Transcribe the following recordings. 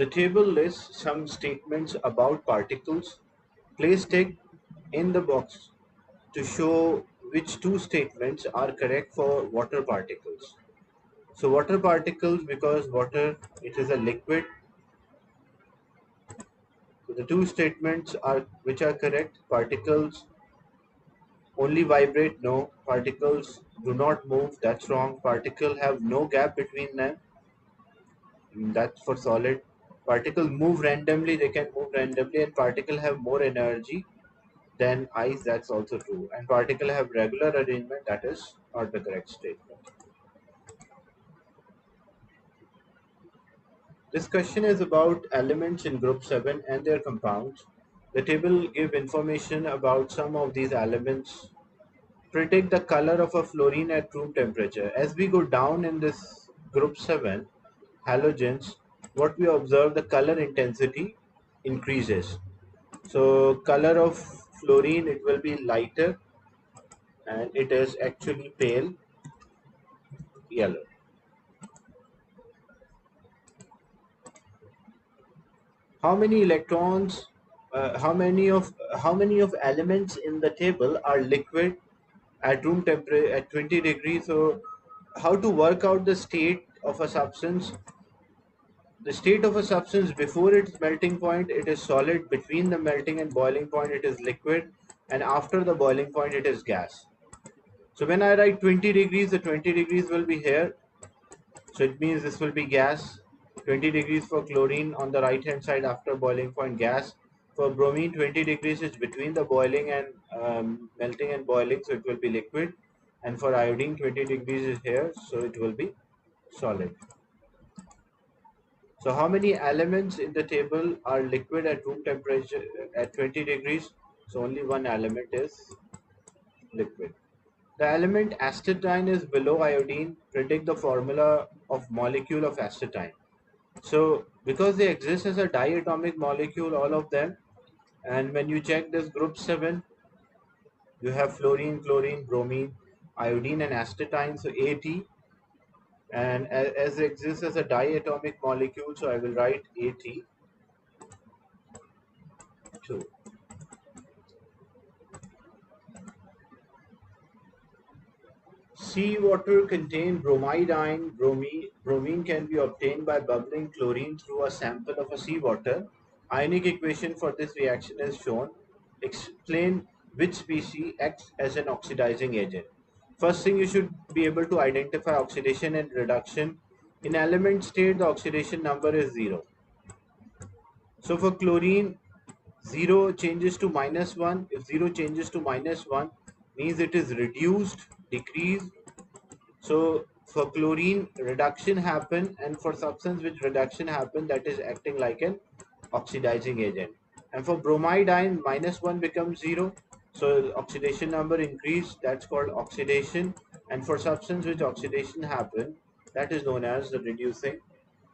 The table lists some statements about particles. Place tick in the box to show which two statements are correct for water particles. So water particles, because water, it is a liquid. So the two statements are which are correct. Particles only vibrate, no. Particles do not move, that's wrong. Particles have no gap between them, that's for solid. Particles move randomly, they can move randomly, and particles have more energy than ice, that's also true. And particles have regular arrangement, that is not the correct statement. This question is about elements in group 7 and their compounds. The table gives information about some of these elements. Predict the color of a fluorine at room temperature. As we go down in this group 7 halogens, what we observe, the color intensity increases. So color of fluorine, it will be lighter and it is actually pale yellow. How many electrons, how many of elements in the table are liquid at room temperature at 20 degrees? So how to work out the state of a substance? The state of a substance before its melting point, it is solid. Between the melting and boiling point, it is liquid, and after the boiling point, it is gas. So when I write 20 degrees, the 20 degrees will be here, so it means this will be gas. 20 degrees for chlorine on the right hand side after boiling point, gas. For bromine, 20 degrees is between the boiling and melting and boiling, so it will be liquid. And for iodine, 20 degrees is here, so it will be solid. So how many elements in the table are liquid at room temperature at 20 degrees? So only one element is liquid. The element astatine is below iodine. Predict the formula of molecule of astatine. So because they exist as a diatomic molecule, all of them, and when you check this group 7, you have fluorine, chlorine, bromine, iodine and astatine, so AT, and as it exists as a diatomic molecule, so I will write AT2. Seawater contain bromide ion. Bromine can be obtained by bubbling chlorine through a sample of a seawater. Ionic equation for this reaction is shown. Explain which species acts as an oxidizing agent. First thing, you should be able to identify oxidation and reduction. In element state, the oxidation number is 0. So for chlorine, 0 changes to -1. If 0 changes to -1, means it is reduced, decreased. So for chlorine, reduction happen, and for substance which reduction happen, that is acting like an oxidizing agent. And for bromide ion, -1 becomes 0. So oxidation number increase, that's called oxidation. And for substance which oxidation happen, that is known as the reducing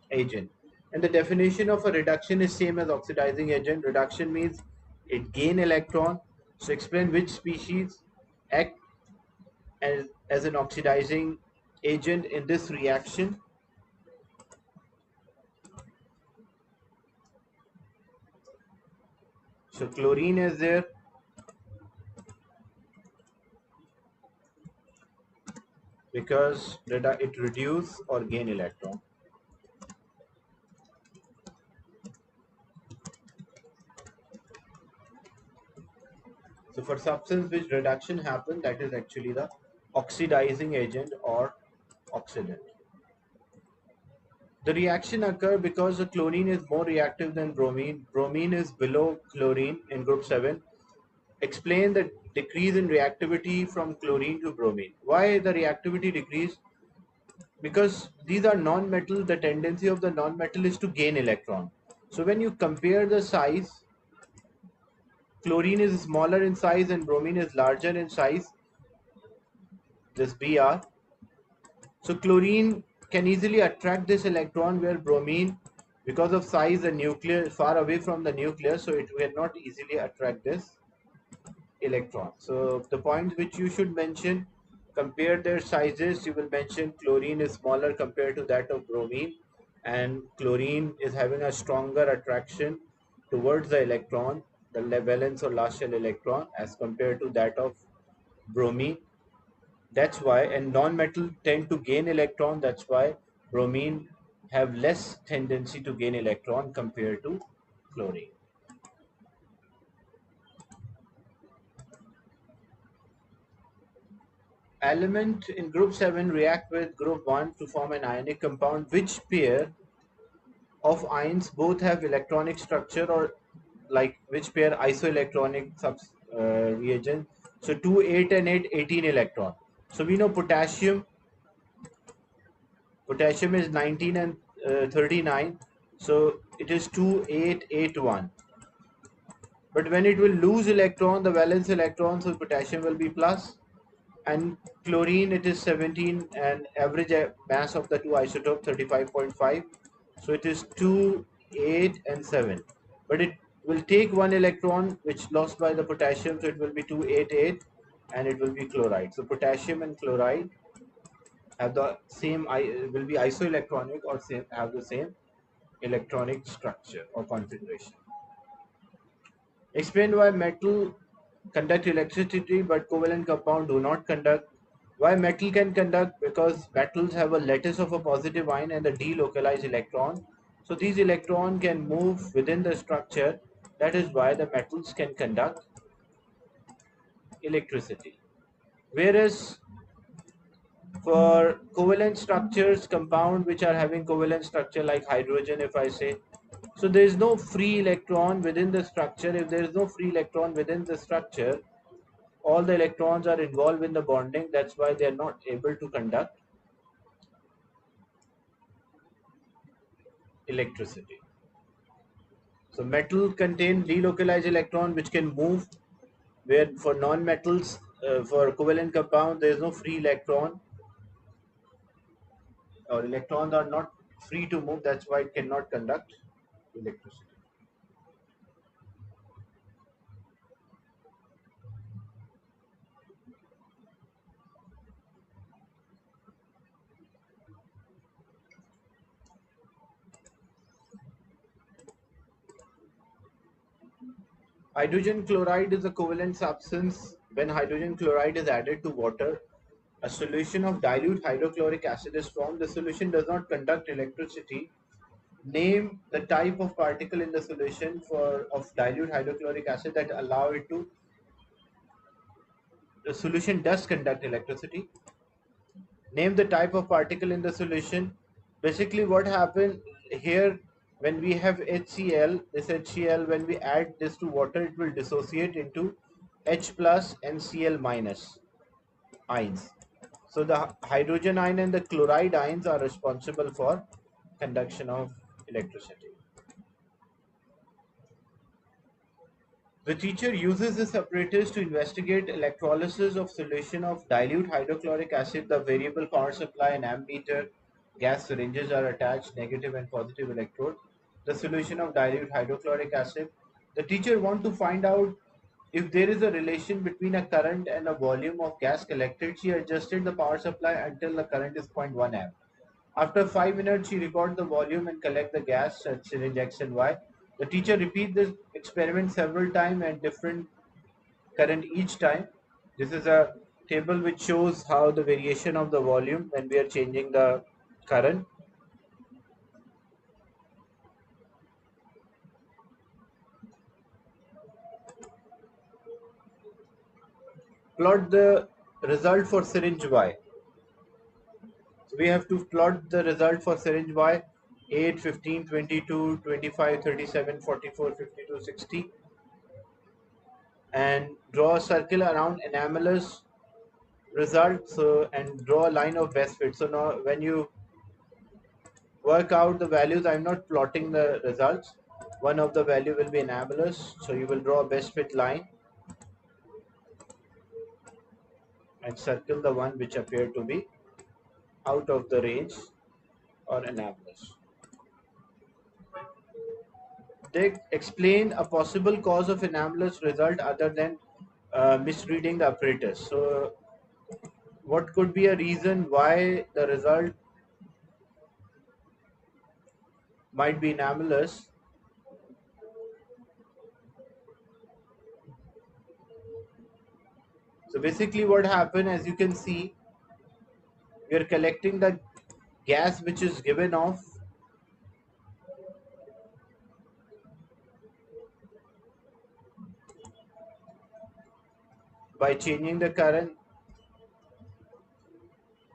agent. And the definition of a reduction is same as oxidizing agent. Reduction means it gain electron. So explain which species act as an oxidizing agent in this reaction. So chlorine is there. Because it reduce or gain electron. So for substance which reduction happen, that is actually the oxidizing agent or oxidant. The reaction occur because the chlorine is more reactive than bromine. Bromine is below chlorine in group 7. Explain the decrease in reactivity from chlorine to bromine. Why the reactivity decrease? Because these are non-metal, the tendency of the non-metal is to gain electron. So when you compare the size, chlorine is smaller in size and bromine is larger in size, this Br. So chlorine can easily attract this electron, where bromine, because of size and nuclear is far away from the nucleus, so it will not easily attract this electron. So the points which you should mention, compare their sizes. You will mention chlorine is smaller compared to that of bromine, and chlorine is having a stronger attraction towards the electron, the valence or last shell electron, as compared to that of bromine. That's why, and non-metal tend to gain electron. That's why bromine have less tendency to gain electron compared to chlorine. Element in group 7 react with group 1 to form an ionic compound. Which pair of ions both have electronic structure, or like which pair isoelectronic reagent? So 2, 8 and 8, 18 electron. So we know potassium is 19 and 39. So it is 2, 8, 8, 1. But when it will lose electron, the valence electron, so potassium will be plus. And chlorine, it is 17, and average mass of the two isotope 35.5. So it is 2, 8 and 7. But it will take one electron which lost by the potassium, so it will be 2, 8, 8, and it will be chloride. So potassium and chloride have the same, will be isoelectronic, or have the same electronic structure or configuration. Explain why metal conduct electricity but covalent compound do not conduct. Why metal can conduct? Because metals have a lattice of a positive ion and a delocalized electron. So these electrons can move within the structure. That is why the metals can conduct electricity. Whereas for covalent structures, compound which are having covalent structure like hydrogen, if I say, so there is no free electron within the structure. If there is no free electron within the structure, all the electrons are involved in the bonding. That's why they are not able to conduct electricity. So metal contain delocalized electron which can move, where for non-metals, for covalent compound, there is no free electron, or electrons are not free to move. That's why it cannot conduct electricity. Hydrogen chloride is a covalent substance. When hydrogen chloride is added to water, a solution of dilute hydrochloric acid is formed. The solution does not conduct electricity. Name the type of particle in the solution of dilute hydrochloric acid that allow it to. The solution does conduct electricity. Name the type of particle in the solution. Basically, what happens here, when we have HCl, this HCl, when we add this to water, it will dissociate into H plus and Cl minus ions. So the hydrogen ion and the chloride ions are responsible for conduction of electricity. The teacher uses this apparatus to investigate electrolysis of solution of dilute hydrochloric acid. The variable power supply and ammeter gas syringes are attached, negative and positive electrode. The solution of dilute hydrochloric acid. The teacher wants to find out if there is a relation between a current and a volume of gas collected. She adjusted the power supply until the current is 0.1 amp. After 5 minutes, she records the volume and collect the gas at syringe X and Y. The teacher repeats this experiment several times and different current each time. This is a table which shows how the variation of the volume when we are changing the current. Plot the result for syringe Y. So we have to plot the result for syringe Y: 8, 15, 22, 25, 37, 44, 52, 60, and draw a circle around anomalous result, so and draw a line of best fit. So now when you work out the values, I'm not plotting the results. One of the value will be anomalous, so you will draw a best fit line and circle the one which appear to be out of the range or anomalous. They explain a possible cause of anomalous result other than misreading the apparatus. So what could be a reason why the result might be anomalous. So basically what happened, as you can see, we are collecting the gas which is given off by changing the current.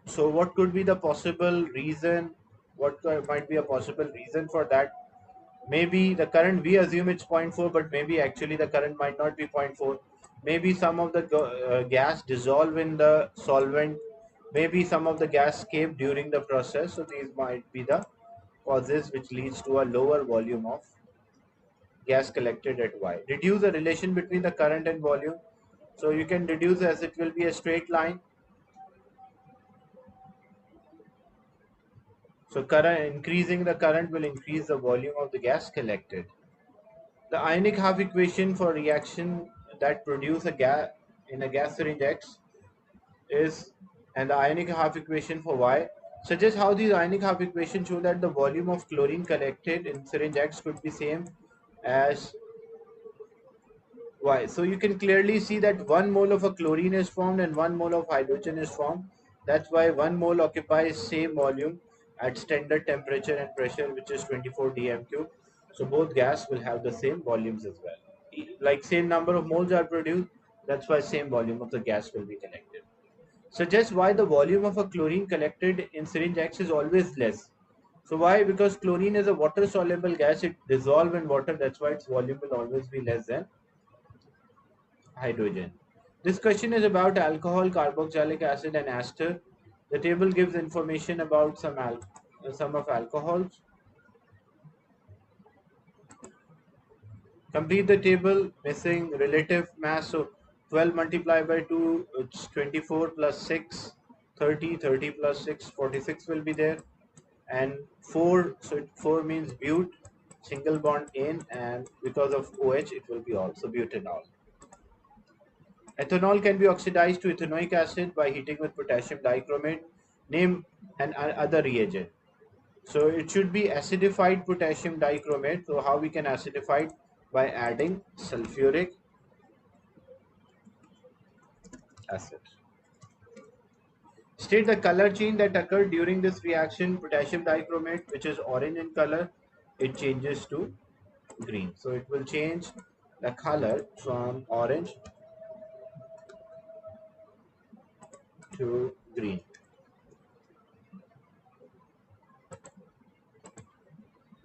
So what could be the possible reason? Might be a possible reason for that? Maybe the current, we assume it's zero point 0.4, but maybe actually the current might not be zero point 0.4. Maybe some of the gas dissolve in the solvent. Maybe some of the gas escape during the process. So these might be the causes which leads to a lower volume of gas collected at Y. Reduce the relation between the current and volume. So you can reduce as it will be a straight line. So current, increasing the current will increase the volume of the gas collected. The ionic half equation for reaction that produce a gas in a gas syringe X is, and the ionic half equation for Y suggests how these ionic half equations show that the volume of chlorine collected in syringe X could be same as Y. So you can clearly see that 1 mole of a chlorine is formed and 1 mole of hydrogen is formed. That's why 1 mole occupies same volume at standard temperature and pressure, which is 24 dm cube. So both gas will have the same volumes as well. Like same number of moles are produced, that's why same volume of the gas will be collected. Suggests why the volume of a chlorine collected in syringe X is always less. So why? Because chlorine is a water soluble gas, it dissolves in water, that's why its volume will always be less than hydrogen. This question is about alcohol, carboxylic acid, and ester. The table gives information about some of alcohols. Complete the table. Missing relative mass. So 12 multiplied by 2, it's 24 plus 6, 30, 30 plus 6, 46 will be there. And 4, so 4 means but, single bond in, and because of OH, it will be also butanol. Ethanol can be oxidized to ethanoic acid by heating with potassium dichromate. Name an other reagent. So it should be acidified potassium dichromate. So how we can acidify it? By adding sulfuric acid. State the color change that occurred during this reaction. Potassium dichromate, which is orange in color, it changes to green. So it will change the color from orange to green.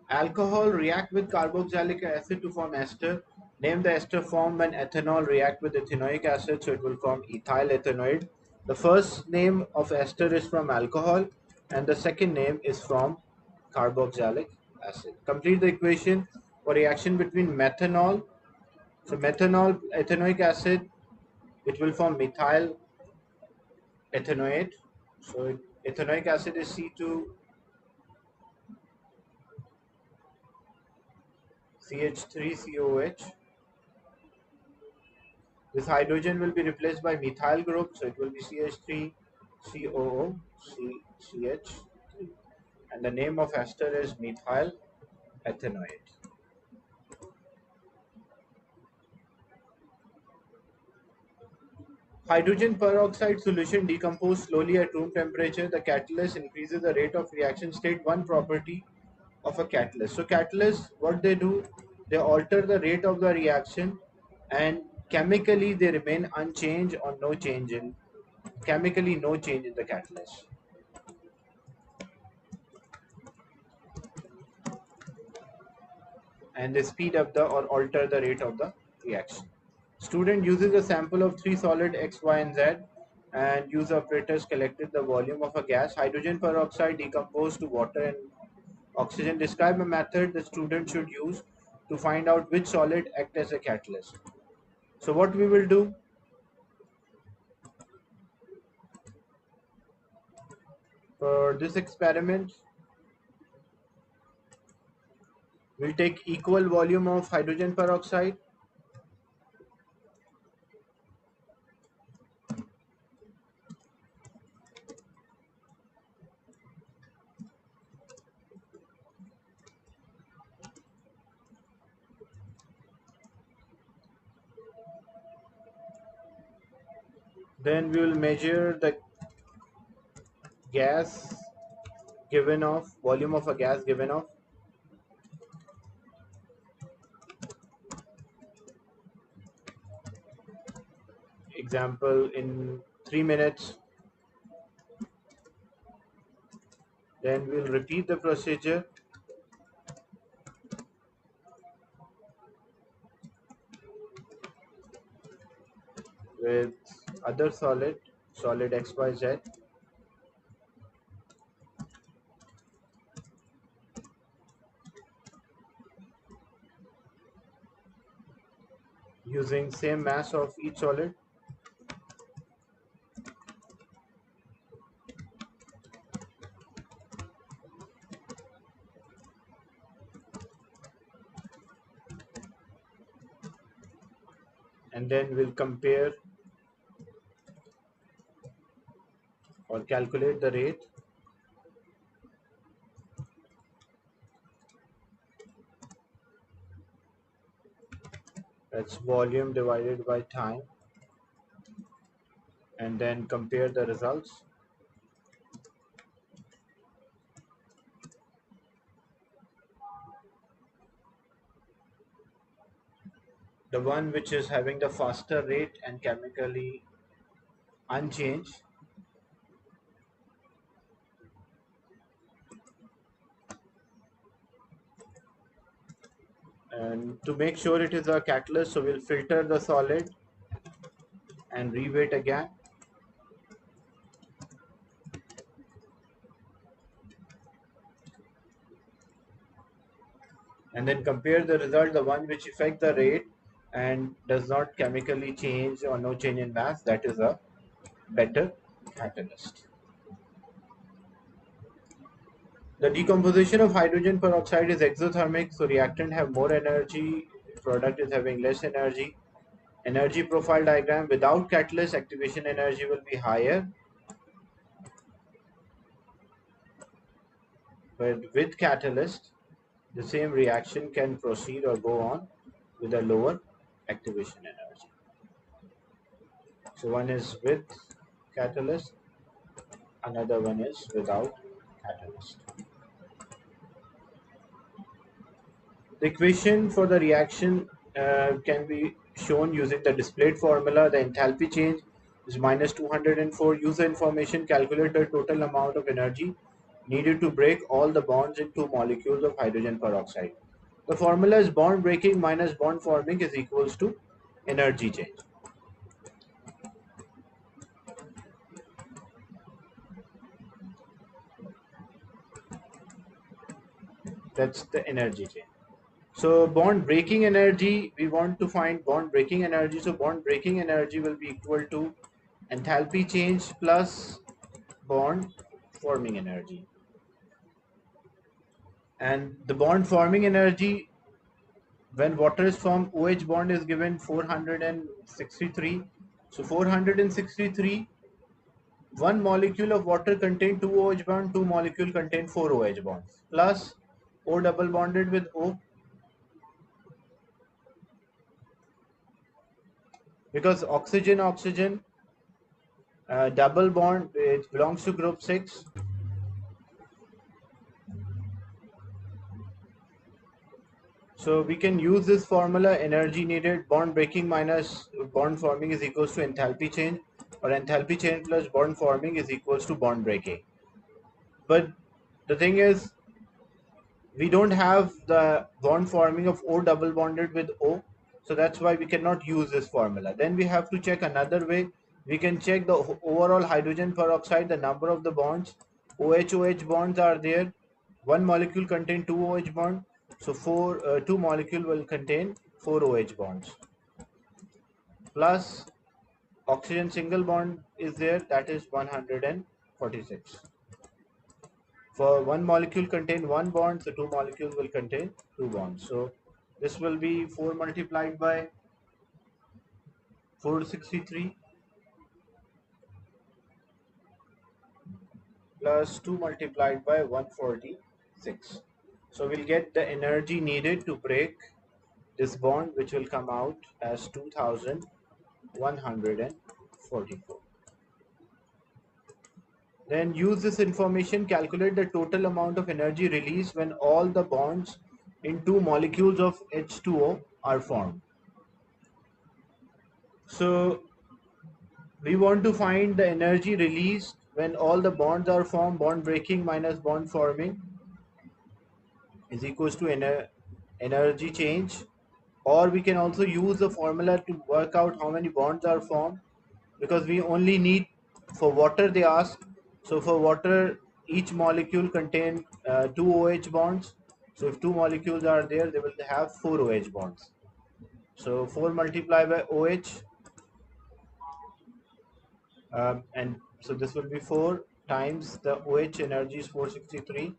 Alcohol react with carboxylic acid to form ester. Name the ester formed when ethanol react with ethanoic acid, so it will form ethyl ethanoid. The first name of ester is from alcohol and the second name is from carboxylic acid. Complete the equation for reaction between methanol. So methanol, ethanoic acid, it will form methyl ethanoate. So ethanoic acid is C2CH3COH. This hydrogen will be replaced by methyl group, so it will be CH3COO, CH, and the name of ester is methyl ethanoate. Hydrogen peroxide solution decomposes slowly at room temperature. The catalyst increases the rate of reaction. State one property of a catalyst. So catalysts, what they do, they alter the rate of the reaction, and chemically they remain unchanged or no change in, chemically no change in the catalyst. And they speed up the or alter the rate of the reaction. Student uses a sample of 3 solid X, Y, and Z, and use operators collected the volume of a gas. Hydrogen peroxide decomposed to water and oxygen. Describe a method the student should use to find out which solid act as a catalyst. So what we will do, for this experiment, we'll take equal volume of hydrogen peroxide Then we will measure the gas given off, volume of a gas given off. Example in 3 minutes. Then we'll repeat the procedure with other solid XYZ. Using same mass of each solid. And then we'll compare or calculate the rate. That's volume divided by time. And then compare the results. The one which is having the faster rate and chemically unchanged, and to make sure it is a catalyst, so we'll filter the solid and reweight again. And then compare the result, the one which affects the rate and does not chemically change or no change in mass, that is a better catalyst. The decomposition of hydrogen peroxide is exothermic, so reactant have more energy, product is having less energy. Energy profile diagram: without catalyst, activation energy will be higher, but with catalyst, the same reaction can proceed or go on with a lower activation energy. So one is with catalyst, another one is without catalyst. The equation for the reaction can be shown using the displayed formula. The enthalpy change is minus 204. Use the information, calculate the total amount of energy needed to break all the bonds in two molecules of hydrogen peroxide. The formula is bond breaking minus bond forming is equals to energy change. That's the energy change. So bond breaking energy, we want to find bond breaking energy. So bond breaking energy will be equal to enthalpy change plus bond forming energy. And the bond forming energy, when water is formed, OH bond is given 463. So 463, one molecule of water contain 2 OH bond, two molecule contain 4 OH bonds, plus O double bonded with O, because oxygen double bond, it belongs to group 6. So we can use this formula: energy needed, bond breaking minus bond forming is equals to enthalpy change, or enthalpy change plus bond forming is equals to bond breaking. But the thing is, we don't have the bond forming of O double bonded with O, so that's why we cannot use this formula. Then we have to check another way. We can check the overall hydrogen peroxide, the number of the bonds. OH bonds are there. One molecule contain 2 OH bonds, so two molecule will contain 4 OH bonds. Plus oxygen single bond is there, that is 146. For one molecule contain one bond, so two molecules will contain two bonds. So this will be 4 multiplied by 463 plus 2 multiplied by 146. So we'll get the energy needed to break this bond, which will come out as 2144. Then use this information, calculate the total amount of energy released when all the bonds in two molecules of H2O are formed. So we want to find the energy released when all the bonds are formed. Bond breaking minus bond forming is equals to energy change. Or we can also use the formula to work out how many bonds are formed, because we only need, for water they ask, so for water each molecule contain two OH bonds. So if two molecules are there, they will have four OH bonds. So 4 multiplied by OH, and so this will be 4 times the OH energy is 463.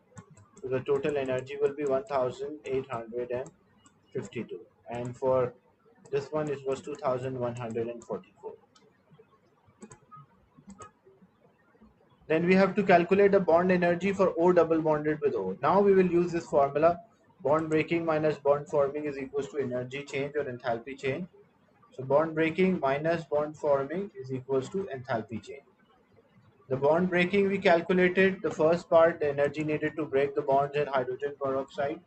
So the total energy will be 1852, and for this one it was 2144. Then we have to calculate the bond energy for O double bonded with O. Now we will use this formula. Bond breaking minus bond forming is equals to energy change or enthalpy change. So bond breaking minus bond forming is equals to enthalpy change. The bond breaking we calculated, the first part, the energy needed to break the bonds in hydrogen peroxide,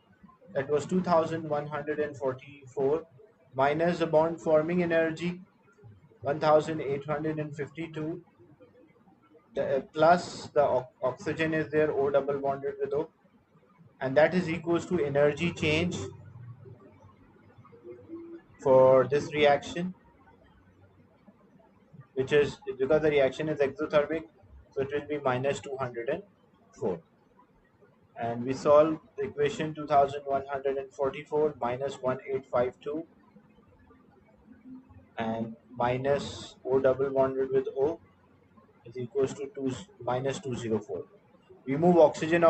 that was 2144, minus the bond forming energy 1852, plus the oxygen is there, O double bonded with O, and that is equals to energy change for this reaction, which is, because the reaction is exothermic, so it will be minus 204. And we solve the equation 2144 minus 1852 and minus O double bonded with O is equals to minus 204. We move oxygen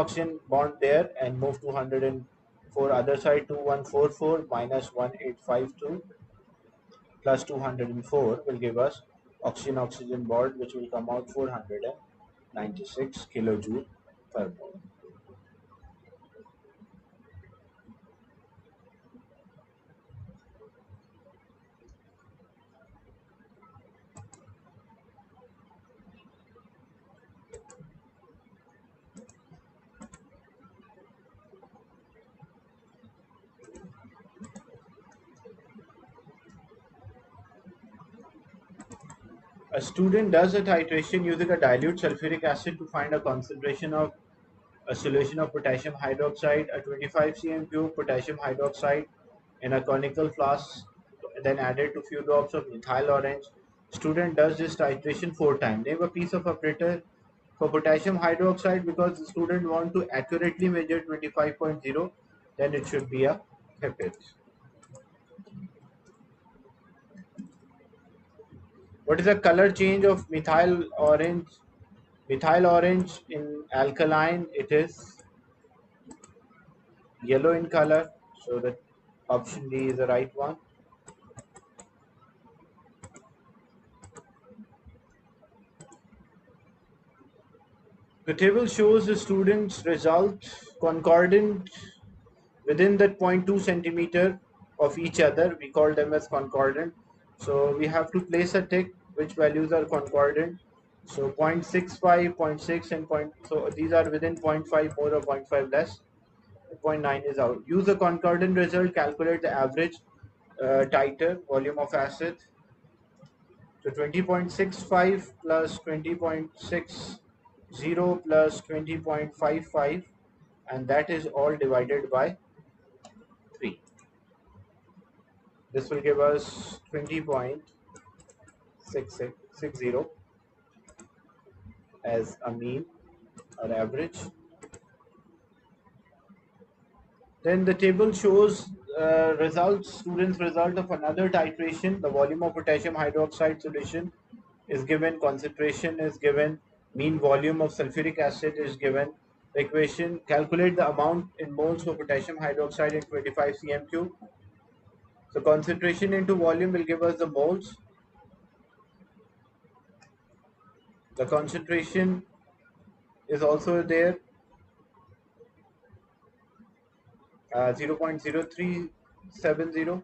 bond there and move 204 other side. 2144 minus 1852 plus 204 will give us oxygen bond, which will come out 496 kilojoule per mole. A student does a titration using a dilute sulfuric acid to find a concentration of a solution of potassium hydroxide, a 25 cm cube potassium hydroxide in a conical flask, then added to few drops of methyl orange. Student does this titration 4 times. Name a piece of apparatus for potassium hydroxide. Because the student want to accurately measure 25.0, then it should be a pipette. What is the color change of methyl orange? Methyl orange in alkaline, it is yellow in color, so that option D is the right one. The table shows the students' result concordant within that 0.2 centimeter of each other. We call them as concordant. So we have to place a tick which values are concordant. So 0.65, 0.6 and so these are within 0.5 more or 0.5 less. 0.9 is out. Use the concordant result, calculate the average titer volume of acid. So 20.65 plus 20.60 plus 20.55, and that is all divided by 3. This will give us 20.660 as a mean or average. Then the table shows students' result of another titration. The volume of potassium hydroxide solution is given, concentration is given, mean volume of sulfuric acid is given. The equation, calculate the amount in moles for potassium hydroxide in 25 cm cube. So concentration into volume will give us the moles. The concentration is also there, 0.0370.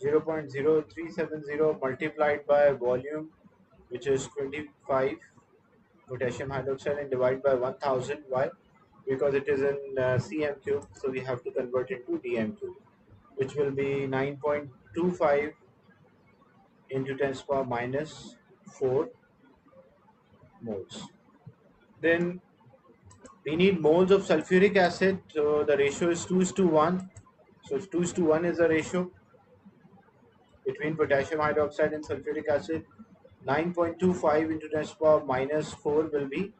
0.0370 multiplied by volume, which is 25 potassium hydroxide, and divide by 1000. Why? Because it is in cm cube, so we have to convert it to dm cube, which will be 9.25 into 10 to the power minus 4 moles. Then we need moles of sulfuric acid, so the ratio is 2 is to 1. So 2 is to 1 is the ratio between potassium hydroxide and sulfuric acid. 9.25 into 10 to the power minus 4 will be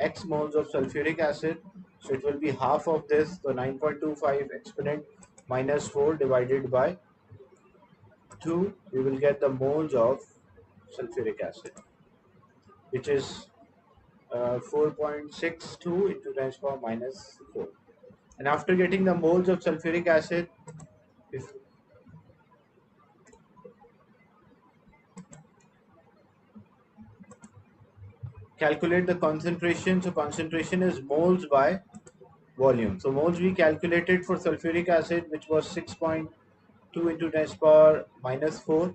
x moles of sulfuric acid. So it will be half of this, so 9.25 exponent minus 4 divided by 2. We will get the moles of sulfuric acid, which is 4.62 into 10 to the power minus 4. And after getting the moles of sulfuric acid, if calculate the concentration, so concentration is moles by volume. So moles we calculated for sulfuric acid, which was 6.2 into 10 to the power minus 4,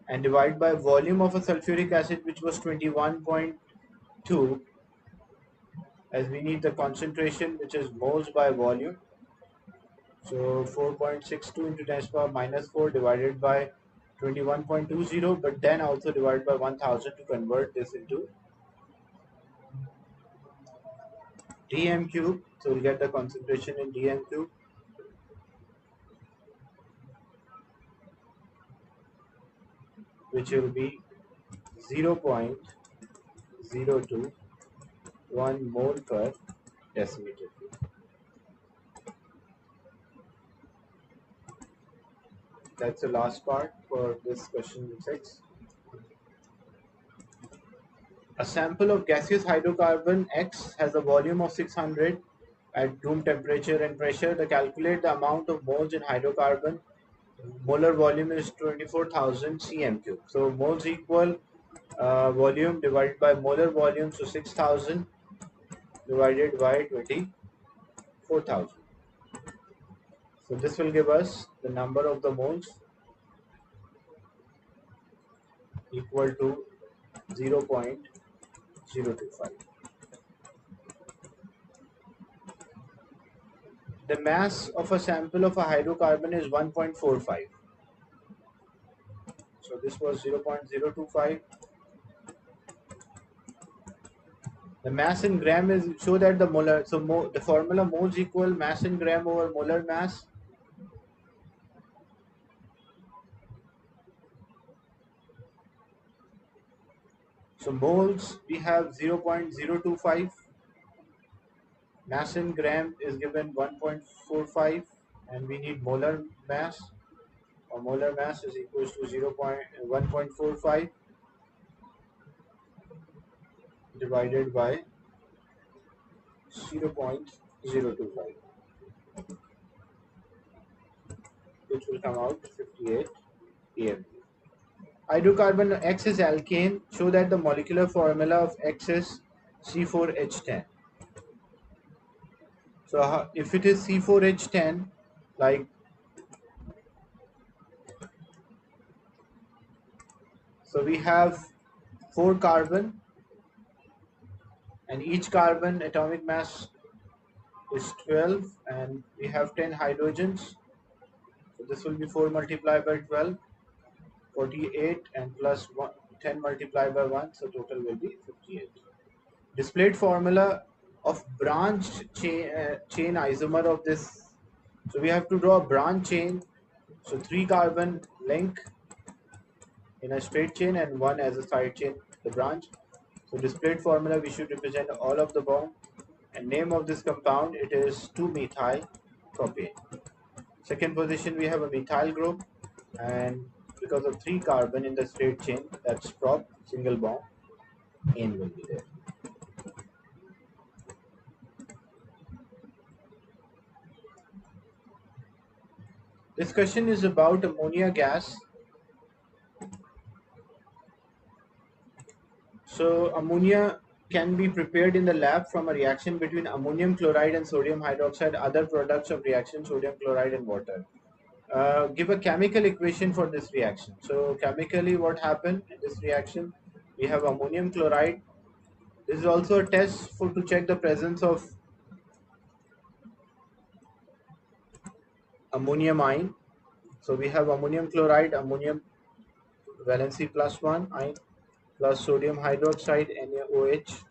and divide by volume of a sulfuric acid, which was 21.2, as we need the concentration, which is moles by volume. So 4.62 into 10 to the power minus 4 divided by 21.20, but then also divided by 1000 to convert this into dm cube. So we'll get the concentration in dm cube, which will be 0.021 mole per decimeter cube. That's the last part for this question 6. A sample of gaseous hydrocarbon X has a volume of 600 at room temperature and pressure. Calculate the amount of moles in hydrocarbon. Molar volume is 24,000 cm cube. So moles equal volume divided by molar volume. So 6,000 divided by 24,000. So this will give us the number of the moles equal to 0.025. The mass of a sample of a hydrocarbon is 1.45. So this was 0.025. The mass in gram is, show that the molar, so the formula moles equal mass in gram over molar mass. So moles we have 0.025. Mass in gram is given 1.45, and we need molar mass, or molar mass is equals to 1.45 divided by 0.025, which will come out 58 pm. Hydrocarbon X is alkane. Show that the molecular formula of X is C4H10. So if it is C4H10, like, so we have 4 carbon, and each carbon atomic mass is 12, and we have 10 hydrogens. So this will be 4 multiplied by 12, 48, and plus 10 multiplied by 1, so total will be 58. Displayed formula of branched chain isomer of this. So we have to draw a branch chain. So 3 carbon link in a straight chain and 1 as a side chain, the branch. So displayed formula, we should represent all of the bond, and name of this compound, it is 2-methyl propane. Second position, we have a methyl group, and because of 3 carbon in the straight chain, that's prop, single bond, N will be there. This question is about ammonia gas. So ammonia can be prepared in the lab from a reaction between ammonium chloride and sodium hydroxide, other products of reaction sodium chloride and water. Give a chemical equation for this reaction. So chemically what happened in this reaction? We have ammonium chloride. This is also a test to check the presence of ammonium ion. So we have ammonium chloride, ammonium valency plus 1 ion plus sodium hydroxide NaOH.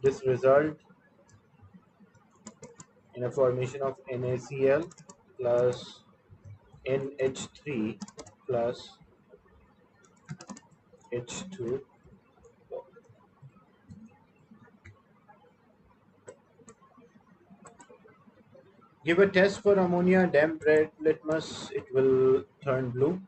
This result in a formation of NaCl plus NH3 plus H2. Give a test for ammonia, damp red litmus, it will turn blue.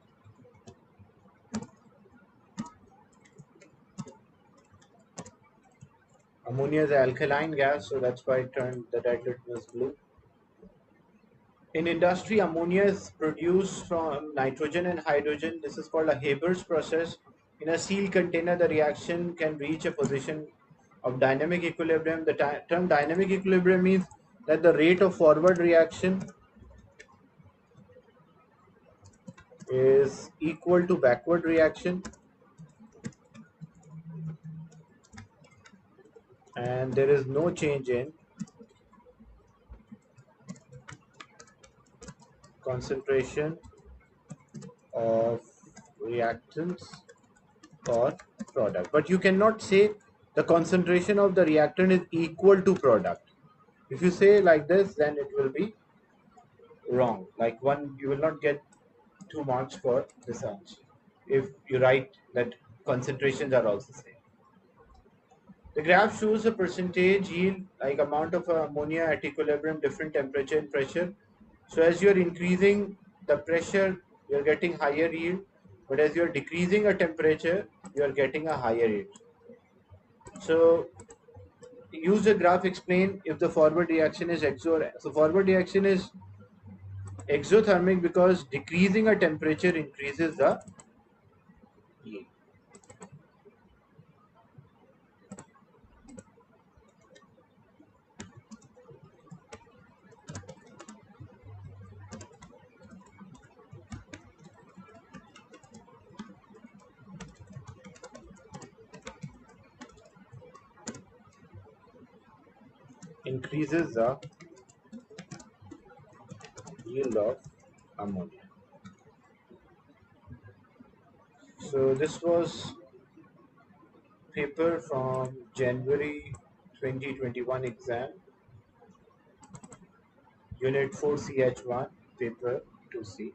Ammonia is an alkaline gas, so that's why it turned the red litmus blue. In industry, ammonia is produced from nitrogen and hydrogen. This is called a Haber's process. In a sealed container, the reaction can reach a position of dynamic equilibrium. The term dynamic equilibrium means that the rate of forward reaction is equal to backward reaction, and there is no change in concentration of reactants or product. But you cannot say the concentration of the reactant is equal to product. If you say like this, then it will be wrong. Like one, you will not get 2 marks for this answer if you write that concentrations are also same. The graph shows the percentage yield, like amount of ammonia at equilibrium, different temperature and pressure. So as you are increasing the pressure, you are getting higher yield, but as you are decreasing a temperature, you are getting a higher yield. So use the graph, explain if the forward reaction is so forward reaction is exothermic because decreasing a temperature increases the yield. Increases the yield of ammonia. So this was paper from January 2021 exam, Unit 4 CH1, paper 2C.